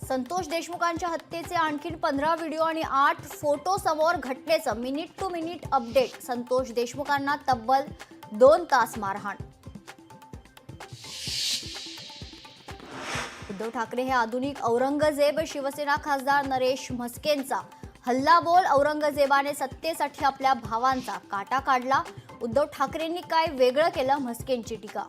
संतोष देशमुखांच्या हत्येचे आणखी 15 व्हिडिओ आणि 8 फोटो समोर. घटनेचं minute to minute update. Santosh देशमुखांना तब्बल 2 तास मारहाण. उद्धव ठाकरे हे आधुनिक औरंगजेब. शिवसेना खासदार नरेश म्हस्केंचा हल्लाबोल. औरंगजेबाने सत्तेसाठी आपल्या भावांचा काटा काढला. उद्धव ठाकरेंनी काय वेगळं केलं, म्हस्केंची टीका.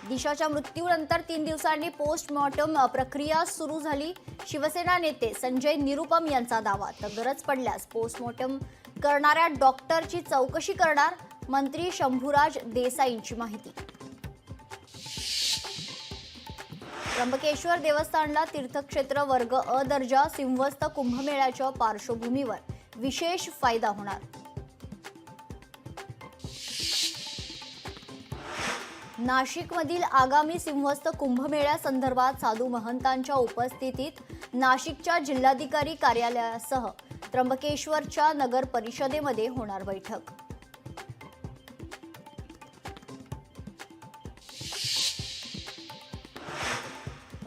दिशाच्या मृत्यूनंतर 3 दिवसांनी पोस्टमॉर्टम प्रक्रिया सुरू झाली. शिवसेना नेते संजय निरुपम यांचा दावा. तर गरज पडल्यास पोस्टमॉर्टम करणाऱ्या डॉक्टरची चौकशी करणार. मंत्री शंभूराज देसाईंची माहिती. त्र्यंबकेश्वर देवस्थानला तीर्थक्षेत्र वर्ग अ दर्जा. सिंहस्थ कुंभमेळ्याच्या पार्श्वभूमीवर विशेष फायदा होणार. नाशिकमधील आगामी सिंहस्थ कुंभमेळ्यासंदर्भात साधू महंतांच्या उपस्थितीत नाशिकच्या जिल्हाधिकारी कार्यालयासह त्र्यंबकेश्वरच्या नगर परिषदेमध्ये होणार बैठक.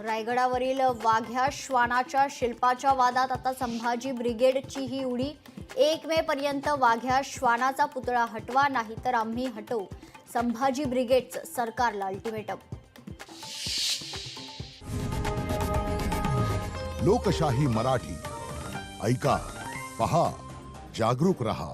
रायगडावरील वाघ्या श्वानाच्या शिल्पाच्या वादात आता संभाजी ब्रिगेडचीही उडी. 1 मे पर्यंत वाघ्या श्वानाचा पुतळा हटवा, नाही तर आम्ही हटवू. संभाजी ब्रिगेडचं सरकारला अल्टिमेटम. लोकशाही मराठी ऐका, पहा, जागरूक रहा.